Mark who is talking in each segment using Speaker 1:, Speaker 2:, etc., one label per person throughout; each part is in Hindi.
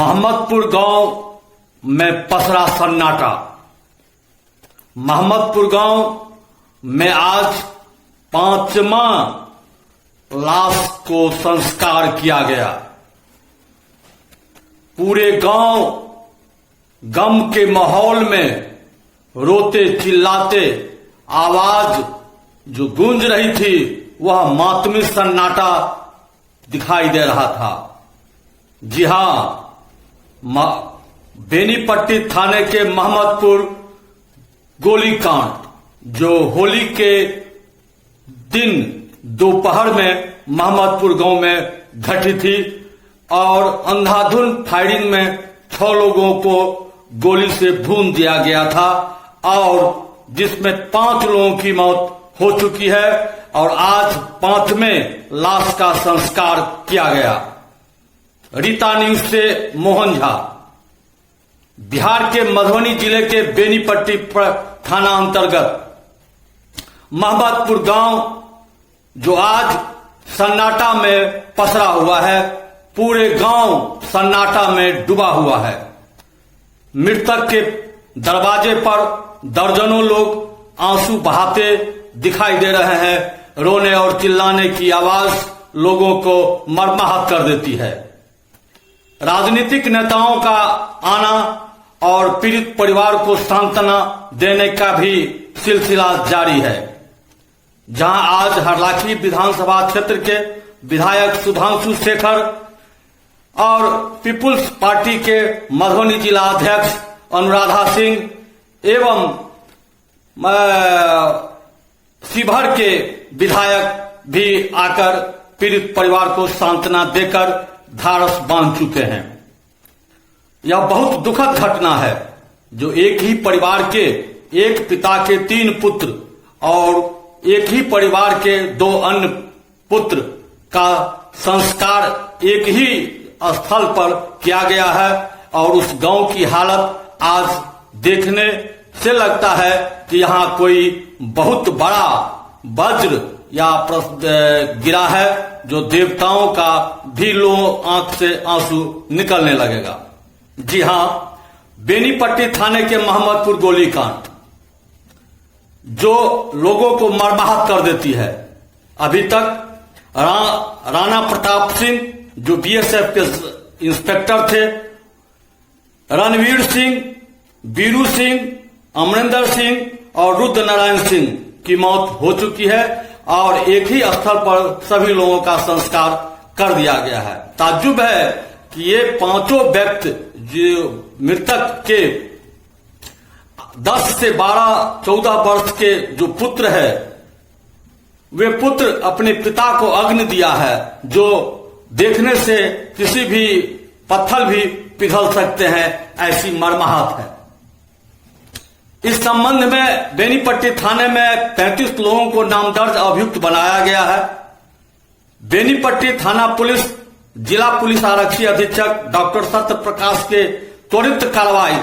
Speaker 1: मोहम्मदपुर गांव में पसरा सन्नाटा। मोहम्मदपुर गांव में आज 5वां लाश को संस्कार किया गया। पूरे गांव गम के माहौल में रोते चिल्लाते आवाज जो गूंज रही थी वह मातमी सन्नाटा दिखाई दे रहा था। जी हां, बेनीपट्टी थाने के मोहम्मदपुर गोलीकांड जो होली के दिन दोपहर में मोहम्मदपुर गांव में घटी थी और अंधाधुंध फायरिंग में 6 लोगों को गोली से भून दिया गया था और जिसमें 5 लोगों की मौत हो चुकी है और आज 5वें लाश का संस्कार किया गया। रीता न्यूज से मोहन झा। बिहार के मधुबनी जिले के बेनीपट्टी थाना अंतर्गत मोहम्मदपुर गांव जो आज सन्नाटा में पसरा हुआ है, पूरे गांव सन्नाटा में डूबा हुआ है। मृतक के दरवाजे पर दर्जनों लोग आंसू बहाते दिखाई दे रहे हैं। रोने और चिल्लाने की आवाज लोगों को मर्माहत कर देती है। राजनीतिक नेताओं का आना और पीड़ित परिवार को सांत्वना देने का भी सिलसिला जारी है। जहां आज हरलाखी विधानसभा क्षेत्र के विधायक सुधांशु शेखर और पीपुल्स पार्टी के मधुबनी जिला अध्यक्ष अनुराधा सिंह एवं शिवहर के विधायक भी आकर पीड़ित परिवार को सांत्वना देकर धारस बांध चुके हैं। यह बहुत दुखद घटना है जो एक ही परिवार के एक पिता के 3 पुत्र और एक ही परिवार के 2 अन्य पुत्र का संस्कार एक ही स्थल पर किया गया है और उस गांव की हालत आज देखने से लगता है कि यहां कोई बहुत बड़ा वज्र या गिरा है जो देवताओं का भी आंख से आंसू निकलने लगेगा। जी हां, बेनीपट्टी थाने के मोहम्मदपुर गोलीकांड जो लोगों को मर्माहत कर देती है। अभी तक राणा प्रताप सिंह जो बीएसएफ के इंस्पेक्टर थे, रणवीर सिंह, बीरू सिंह, अमरिंदर सिंह और रुद्र नारायण सिंह की मौत हो चुकी है और एक ही स्थल पर सभी लोगों का संस्कार कर दिया गया है। ताज्जुब है कि ये 5 व्यक्ति जो मृतक के 10 से 12-14 वर्ष के जो पुत्र है, वे पुत्र अपने पिता को अग्नि दिया है जो देखने से किसी भी पत्थर भी पिघल सकते हैं, ऐसी मर्माहत है। इस संबंध में बेनीपट्टी थाने में 35 लोगों को नामदर्ज अभियुक्त बनाया गया है। बेनीपट्टी थाना पुलिस जिला पुलिस आरक्षी अधीक्षक डॉक्टर सत्य प्रकाश के त्वरित कार्रवाई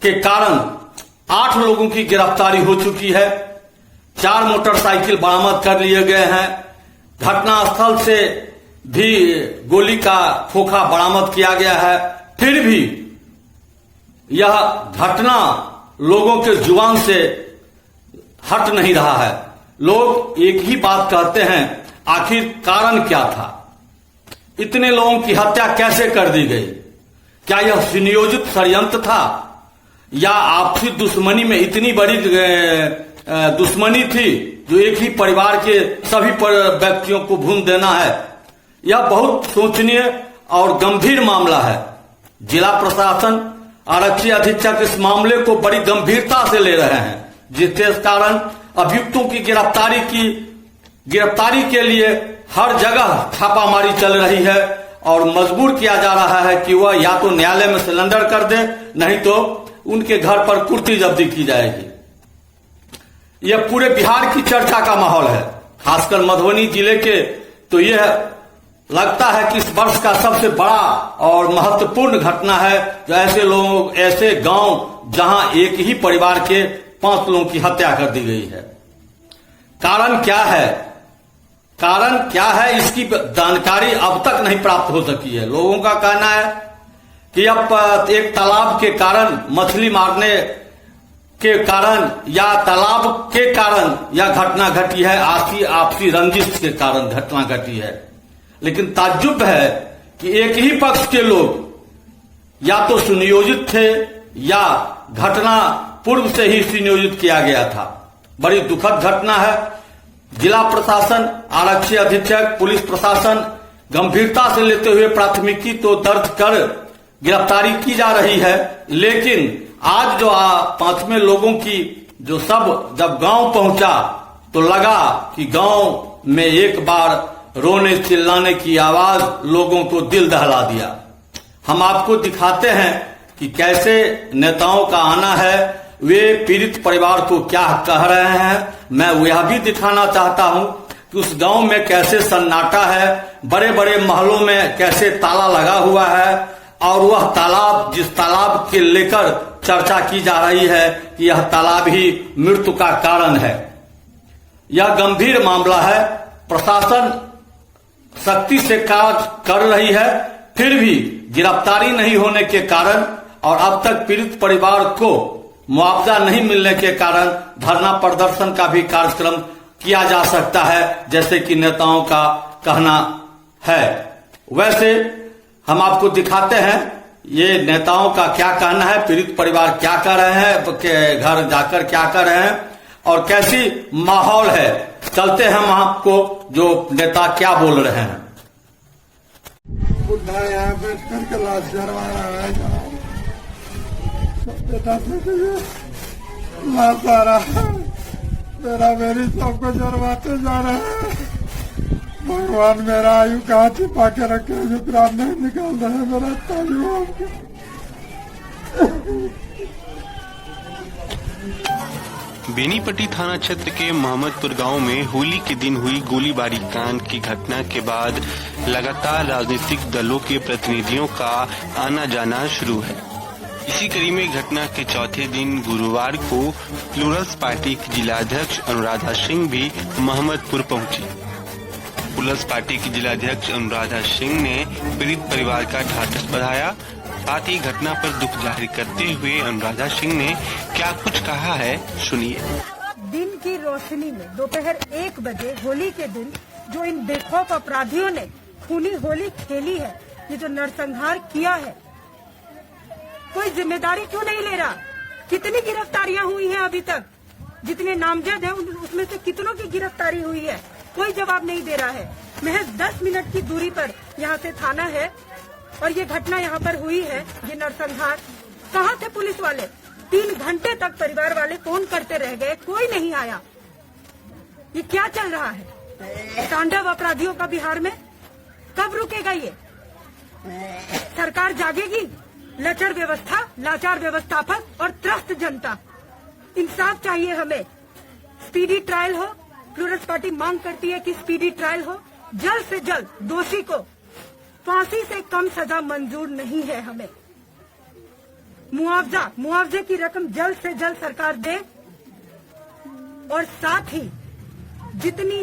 Speaker 1: के कारण 8 लोगों की गिरफ्तारी हो चुकी है। 4 मोटरसाइकिल बरामद कर लिए गए हैं। घटनास्थल से भी गोली का खोखा बरामद किया गया है। फिर भी यह घटना लोगों के जुबान से हट नहीं रहा है। लोग एक ही बात कहते हैं, आखिर कारण क्या था? इतने लोगों की हत्या कैसे कर दी गई? क्या यह सुनियोजित षड्यंत्र था या आपसी दुश्मनी में इतनी बड़ी दुश्मनी थी जो एक ही परिवार के सभी व्यक्तियों को भून देना है? यह बहुत सोचनीय और गंभीर मामला है। जिला प्रशासन आरक्षी अधीक्षक इस मामले को बड़ी गंभीरता से ले रहे हैं, जिसके कारण अभियुक्तों की गिरफ्तारी के लिए हर जगह छापामारी चल रही है और मजबूर किया जा रहा है कि वह या तो न्यायालय में सरेंडर कर दे, नहीं तो उनके घर पर कुर्ती जब्ती की जाएगी। यह पूरे बिहार की चर्चा का माहौल है, खासकर मधुबनी जिले के। तो यह लगता है कि इस वर्ष का सबसे बड़ा और महत्वपूर्ण घटना है जो ऐसे गांव जहां एक ही परिवार के 5 लोगों की हत्या कर दी गई है। कारण क्या है? कारण क्या है इसकी जानकारी अब तक नहीं प्राप्त हो सकी है। लोगों का कहना है कि अब एक तालाब के कारण, मछली मारने के कारण या तालाब के कारण यह घटना घटी है, आपसी रंजिश के कारण घटना घटी है। लेकिन ताज्जुब है कि एक ही पक्ष के लोग या तो सुनियोजित थे या घटना पूर्व से ही सुनियोजित किया गया था। बड़ी दुखद घटना है। जिला प्रशासन, आरक्षी अधीक्षक, पुलिस प्रशासन गंभीरता से लेते हुए प्राथमिकी तो दर्ज कर गिरफ्तारी की जा रही है, लेकिन आज जो 5वें लोगों की जो सब जब गांव पहुंचा तो लगा कि गांव में एक बार रोने चिल्लाने की आवाज लोगों को दिल दहला दिया। हम आपको दिखाते हैं कि कैसे नेताओं का आना है, वे पीड़ित परिवार को क्या कह रहे हैं। मैं यह भी दिखाना चाहता हूं कि उस गांव में कैसे सन्नाटा है, बड़े बड़े महलों में कैसे ताला लगा हुआ है, और वह तालाब, जिस तालाब के लेकर चर्चा की जा रही है कि यह तालाब ही मृत्यु का कारण है। यह गंभीर मामला है। प्रशासन सख्ती से कार्य कर रही है, फिर भी गिरफ्तारी नहीं होने के कारण और अब तक पीड़ित परिवार को मुआवजा नहीं मिलने के कारण धरना प्रदर्शन का भी कार्यक्रम किया जा सकता है, जैसे कि नेताओं का कहना है। वैसे हम आपको दिखाते हैं ये नेताओं का क्या कहना है, पीड़ित परिवार क्या कर रहे हैं, घर जाकर क्या कर रहे हैं और कैसी माहौल है। चलते हैं हम आपको जो नेता क्या बोल रहे हैं।
Speaker 2: बुढ़ा यहाँ बैठ कर लाश जरवा रहा है, बेटा लाश आ रहा है, मेरा मेरी सबको जरवाते जा रहे हैं। भगवान मेरा आयु कहाँ छिपा के रखे, जो प्राण नहीं निकाल रहे हैं मेरा तायु।
Speaker 3: बेनीपट्टी थाना क्षेत्र के मोहम्मदपुर गांव में होली के दिन हुई गोलीबारी कांड की घटना के बाद लगातार राजनीतिक दलों के प्रतिनिधियों का आना जाना शुरू है। इसी कड़ी में घटना के चौथे दिन गुरुवार को प्लूरल्स पार्टी की जिलाध्यक्ष अनुराधा सिंह भी मोहम्मदपुर पहुंची। प्लूरल्स पार्टी की जिलाध्यक्ष अनुराधा सिंह ने पीड़ित परिवार का ढाढ़स बढ़ाया। साथ ही घटना पर दुख जाहिर करते हुए अनुराधा सिंह ने क्या कुछ कहा है, सुनिए।
Speaker 4: दिन की रोशनी में दोपहर 1 बजे होली के दिन जो इन बेखौफ अपराधियों ने खूनी होली खेली है, ये जो नरसंहार किया है, कोई जिम्मेदारी क्यों नहीं ले रहा? कितनी गिरफ्तारियां हुई हैं अभी तक? जितने नामजद हैं उसमें से कितनों की गिरफ्तारी हुई है? कोई जवाब नहीं दे रहा है। महज 10 मिनट की दूरी पर यहाँ से थाना है और ये घटना यहाँ पर हुई है, ये नरसंहार। कहाँ थे पुलिस वाले? 3 घंटे तक परिवार वाले फोन करते रह गए, कोई नहीं आया। ये क्या चल रहा है? तांडव अपराधियों का बिहार में कब रुकेगा ये? सरकार जागेगी? लचर व्यवस्था, लाचार व्यवस्थापक और त्रस्त जनता, इंसाफ चाहिए हमें। स्पीडी ट्रायल हो, प्लूरल्स पार्टी मांग करती है कि स्पीडी ट्रायल हो, जल्द से जल्द दोषी को फांसी से कम सजा मंजूर नहीं है हमें। मुआवजे की रकम जल्द से जल्द सरकार दे और साथ ही जितनी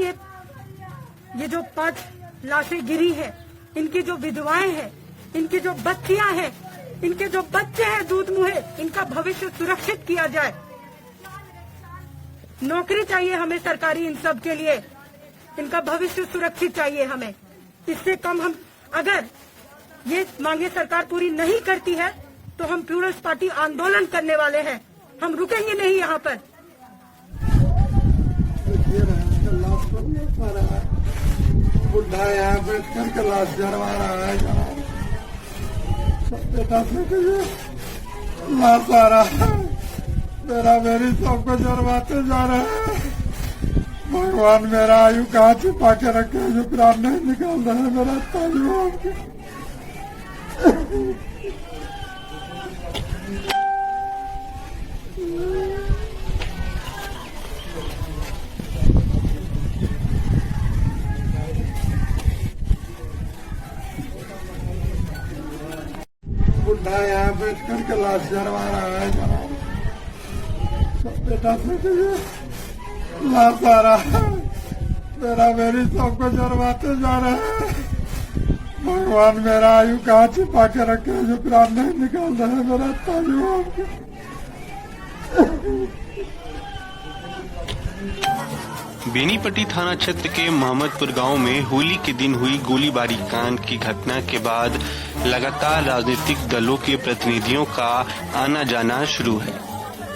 Speaker 4: ये जो 5 लाशें गिरी हैं, इनकी जो विधवाएं हैं, इनकी जो बच्चियां हैं, इनके जो बच्चे हैं दूध मुहे, इनका भविष्य सुरक्षित किया जाए। नौकरी चाहिए हमें सरकारी इन सब के लिए, इनका भविष्य सुरक्षित चाहिए हमें। इससे कम हम अगर ये मांगे सरकार पूरी नहीं करती है तो हम प्लूरल्स पार्टी आंदोलन करने वाले हैं। हम रुकेंगे नहीं यहाँ पर।
Speaker 2: बुढ़ा यहाँ बैठ कर लाश जरवा रहा है, बेटा लाश आ रहा है, मेरा मेरी सबको जरवाते जा रहे हैं। भगवान मेरा आयु कहाँ छिपा के रखे, जो प्राण नहीं निकाल रहे हैं मेरा तायु। बुढ़ा यहाँ बैठ कर लाश जरवा रहा है, बेटा लाश आ रहा है, मेरा मेरी सबको जरवाते जा रहे हैं। भगवान मेरा आयु कहाँ छिपा के रखे जो प्राण नहीं निकाल रहा है मेरा तायु।
Speaker 3: बेनीपट्टी थाना क्षेत्र के मोहम्मदपुर गांव में होली के दिन हुई गोलीबारी कांड की घटना के बाद लगातार राजनीतिक दलों के प्रतिनिधियों का आना जाना शुरू है।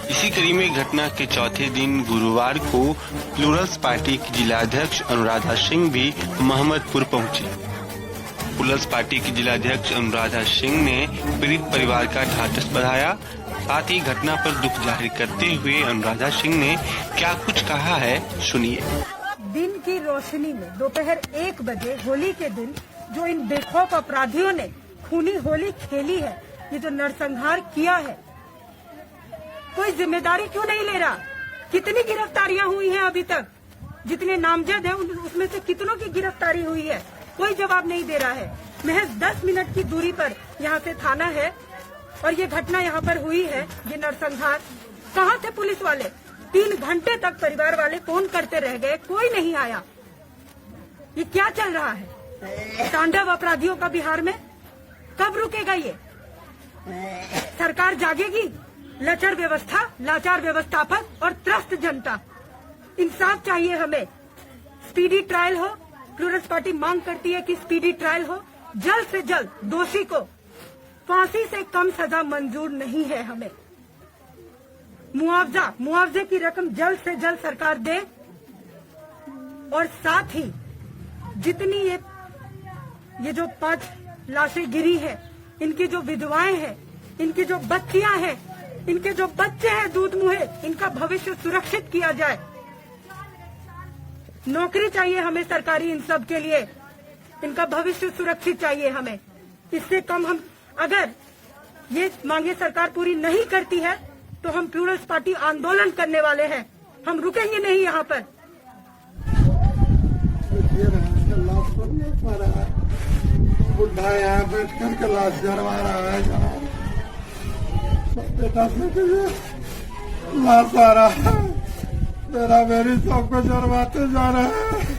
Speaker 3: इसी कड़ी में घटना के चौथे दिन गुरुवार को प्लूरल्स पार्टी की जिलाध्यक्ष अनुराधा सिंह भी मोहम्मदपुर पहुंची। प्लूरल्स पार्टी की जिलाध्यक्ष अनुराधा सिंह ने पीड़ित परिवार का ढाढ़स बढ़ाया। साथ ही घटना पर दुख जाहिर करते हुए अनुराधा सिंह ने क्या कुछ कहा है, सुनिए।
Speaker 4: दिन की रोशनी में दोपहर 1 बजे होली के दिन जो इन बेखौफ अपराधियों ने खूनी होली खेली है, ये जो नरसंहार किया है, कोई जिम्मेदारी क्यों नहीं ले रहा? कितनी गिरफ्तारियां हुई हैं अभी तक? जितने नामजद हैं उसमें से कितनों की गिरफ्तारी हुई है? कोई जवाब नहीं दे रहा है। महज 10 मिनट की दूरी पर यहाँ से थाना है और ये घटना यहाँ पर हुई है, ये नरसंहार। कहाँ थे पुलिस वाले? 3 घंटे तक परिवार वाले फोन करते रह गए, कोई नहीं आया। ये क्या चल रहा है? तांडव अपराधियों का बिहार में कब रुकेगा ये? सरकार जागेगी? लचर व्यवस्था, लाचार व्यवस्थापक और त्रस्त जनता, इंसाफ चाहिए हमें। स्पीडी ट्रायल हो, प्लूरल्स पार्टी मांग करती है कि स्पीडी ट्रायल हो। जल्द से जल्द दोषी को फांसी से कम सजा मंजूर नहीं है हमें। मुआवजे की रकम जल्द से जल्द सरकार दे और साथ ही जितनी ये जो 5 लाशें गिरी है, इनकी जो विधवाएं हैं, इनकी जो बच्चियां हैं, इनके जो बच्चे हैं दूध मुहे, इनका भविष्य सुरक्षित किया जाए। नौकरी चाहिए हमें सरकारी इन सब के लिए, इनका भविष्य सुरक्षित चाहिए हमें। इससे कम हम अगर ये मांगे सरकार पूरी नहीं करती है तो हम प्लूरल्स पार्टी आंदोलन करने वाले हैं। हम रुकेंगे नहीं यहाँ पर।
Speaker 2: बुढ़ा यहाँ बैठ कर के लाश जरवा रहा है, बेटा लाश आ रहा है, मेरा मेरी सबको जरवाते जा रहे हैं।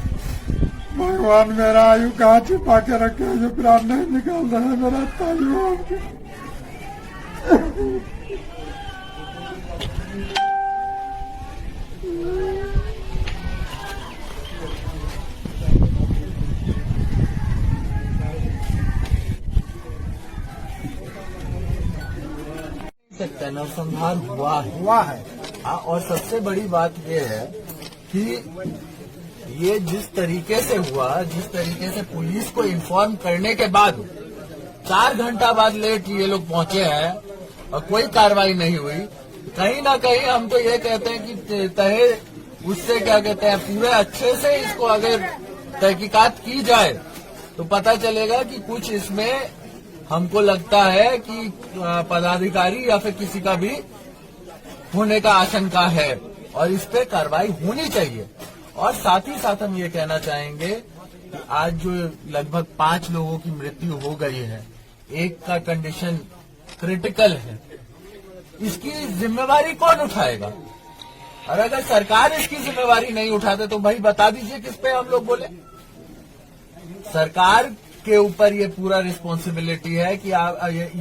Speaker 2: भगवान मेरा आयु कहाँ छिपा के रखे जो प्राण नहीं निकाल रहा है मेरा तायु।
Speaker 5: नरसंहार हुआ है। और सबसे बड़ी बात ये है कि ये जिस तरीके से हुआ, जिस तरीके से पुलिस को इन्फॉर्म करने के बाद 4 घंटा बाद लेट ये लोग पहुंचे हैं और कोई कार्रवाई नहीं हुई। कहीं ना कहीं हम तो ये कहते हैं कि तहे उससे क्या कहते हैं, पूरे अच्छे से इसको अगर तहकीकात की जाए तो पता चलेगा कि कुछ इसमें हमको लगता है कि पदाधिकारी या फिर किसी का भी होने का आशंका है और इस पे कार्रवाई होनी चाहिए। और साथ ही साथ हम ये कहना चाहेंगे कि आज जो लगभग 5 लोगों की मृत्यु हो गई है, एक का कंडीशन क्रिटिकल है, इसकी जिम्मेवारी कौन उठाएगा? और अगर सरकार इसकी जिम्मेवारी नहीं उठाते तो भाई बता दीजिए किस पे हम लोग बोले। सरकार के ऊपर ये पूरा रिस्पॉन्सिबिलिटी है कि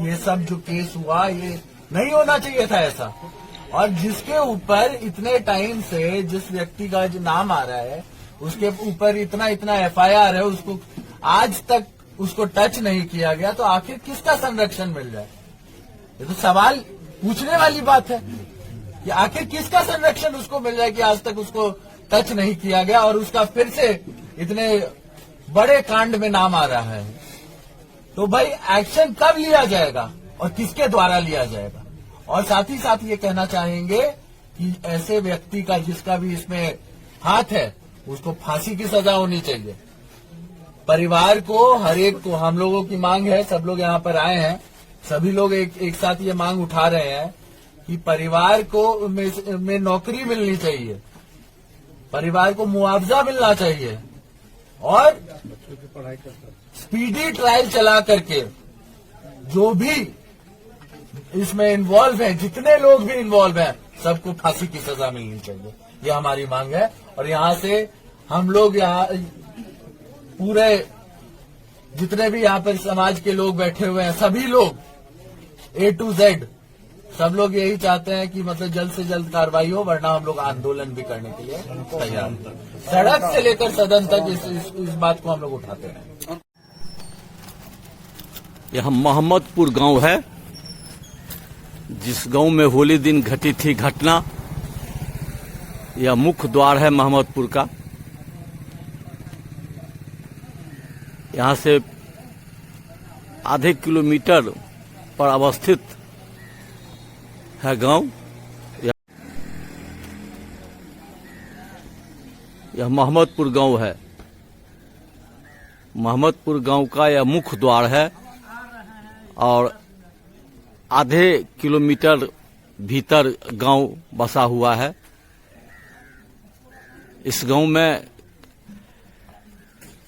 Speaker 5: ये सब जो केस हुआ ये नहीं होना चाहिए था ऐसा। और जिसके ऊपर इतने टाइम से जिस व्यक्ति का जो नाम आ रहा है उसके ऊपर इतना FIR है, उसको आज तक उसको टच नहीं किया गया, तो आखिर किसका संरक्षण मिल जाए? ये तो सवाल पूछने वाली बात है कि आखिर किसका संरक्षण उसको मिल जाए कि आज तक उसको टच नहीं किया गया और उसका फिर से इतने बड़े कांड में नाम आ रहा है। तो भाई एक्शन कब लिया जाएगा और किसके द्वारा लिया जाएगा? और साथ ही साथ ये कहना चाहेंगे कि ऐसे व्यक्ति का जिसका भी इसमें हाथ है उसको फांसी की सजा होनी चाहिए। परिवार को, हर एक को, हम लोगों की मांग है, सब लोग यहाँ पर आए हैं, सभी लोग एक साथ ये मांग उठा रहे हैं कि परिवार को में नौकरी मिलनी चाहिए, परिवार को मुआवजा मिलना चाहिए और स्पीडी ट्रायल चला करके जो भी इसमें इन्वॉल्व है, जितने लोग भी इन्वॉल्व हैं, सबको फांसी की सजा मिलनी चाहिए। ये हमारी मांग है। और यहाँ से हम लोग यहाँ पूरे जितने भी यहाँ पर समाज के लोग बैठे हुए हैं, सभी लोग A to Z सब लोग यही चाहते हैं कि मतलब जल्द से जल्द कार्रवाई हो, वरना हम लोग आंदोलन भी करने के लिए तैयार हैं। सड़क से लेकर सदन तक इस बात को हम लोग उठाते हैं।
Speaker 1: यह मोहम्मदपुर गांव है, जिस गांव में होली दिन घटी थी घटना। यह मुख्य द्वार है मोहम्मदपुर का। यहां से आधे किलोमीटर पर अवस्थित है गांव। यह मोहम्मदपुर गांव है। मोहम्मदपुर गांव का यह मुख्य द्वार है और आधे किलोमीटर भीतर गांव बसा हुआ है। इस गांव में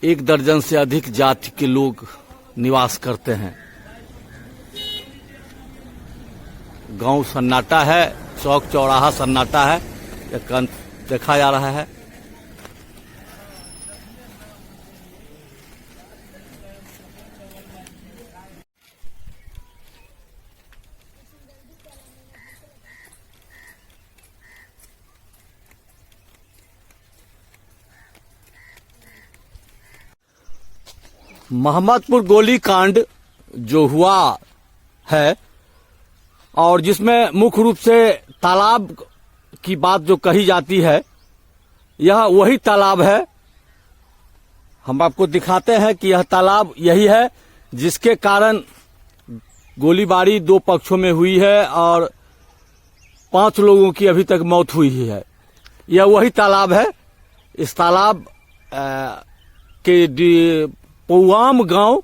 Speaker 1: 1 दर्जन से अधिक जाति के लोग निवास करते हैं। गांव सन्नाटा है, चौक चौराहा सन्नाटा है, यह देखा जा रहा है। मोहम्मदपुर गोलीकांड जो हुआ है और जिसमें मुख्य रूप से तालाब की बात जो कही जाती है, यह वही तालाब है। हम आपको दिखाते हैं कि यह तालाब यही है जिसके कारण गोलीबारी 2 पक्षों में हुई है और 5 लोगों की अभी तक मौत हुई है। यह वही तालाब है। इस तालाब के पौआम गांव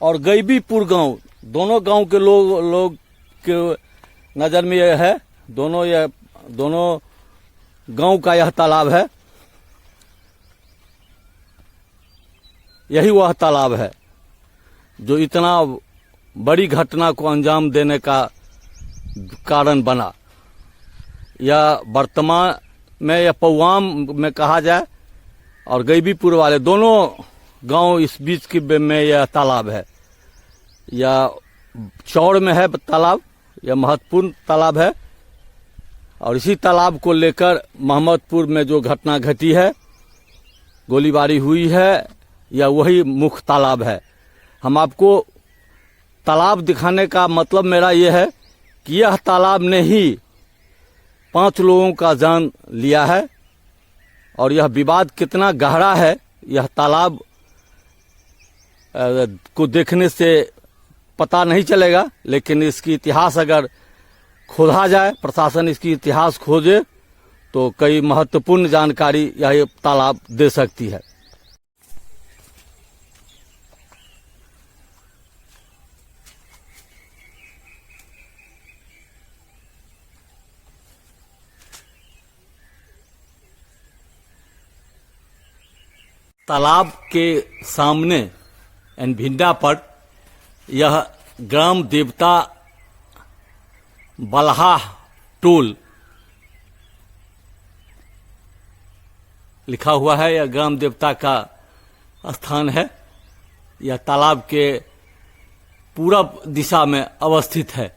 Speaker 1: और गैबीपुर गांव, दोनों गांव के लोग के नजर में यह है। दोनों गांव का यह तालाब है। यही वह तालाब है जो इतना बड़ी घटना को अंजाम देने का कारण बना। यह वर्तमान में यह पौआम में कहा जाए और गैबीपुर वाले दोनों गांव इस बीच की में यह तालाब है। यह चौड़ में है तालाब, यह महत्वपूर्ण तालाब है और इसी तालाब को लेकर मोहम्मदपुर में जो घटना घटी है, गोलीबारी हुई है, यह वही मुख्य तालाब है। हम आपको तालाब दिखाने का मतलब मेरा यह है कि यह तालाब ने ही 5 लोगों का जान लिया है और यह विवाद कितना गहरा है, यह तालाब को देखने से पता नहीं चलेगा। लेकिन इसकी इतिहास अगर खोदा जाए, प्रशासन इसकी इतिहास खोजे, तो कई महत्वपूर्ण जानकारी यह तालाब दे सकती है। तालाब के सामने भिंडा पर यह ग्राम देवता बलहा टोल लिखा हुआ है। यह ग्राम देवता का स्थान है। यह तालाब के पूरब दिशा में अवस्थित है।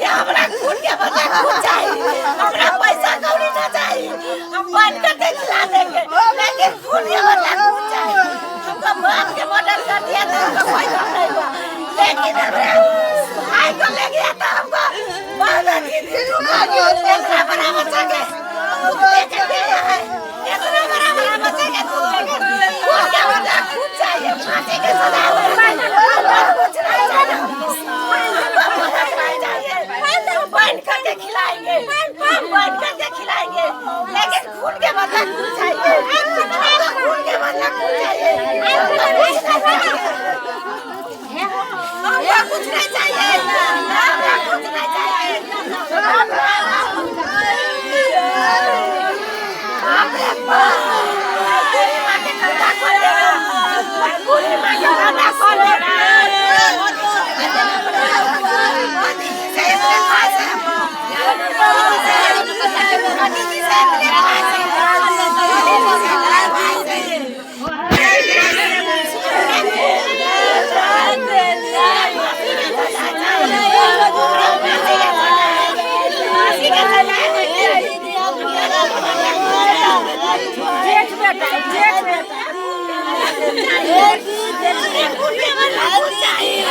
Speaker 6: हमरा खून के बदला खून चाहिए, हमरा पैसा कौड़ी ना चाहिए, हम बन कर के खिला देंगे, लेकिन खून के बदला खून चाहिए। हमको बाप के मर्डर कर दिया तो हमको कोई गम नहीं हुआ, लेकिन हमरा भाई को ले गया तो हमको बहुत अच्छी इतना बड़ा बच्चा के लेके गया है, इतना बड़ा बच्चा के खून के बदला खून चाहिए, फांसी के सजा कुछ नहीं चाहिए, बंद करके खिलाएंगे, बंद करके खिलाएंगे, लेकिन खून के बदला खून चाहिए, खून के बदला खून चाहिए, हमको कुछ नहीं चाहिए, हमको कुछ नहीं चाहिए, अपने बाप के खूनिया वाला खून चाहिए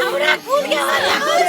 Speaker 6: हमरा खूनिया वाला खून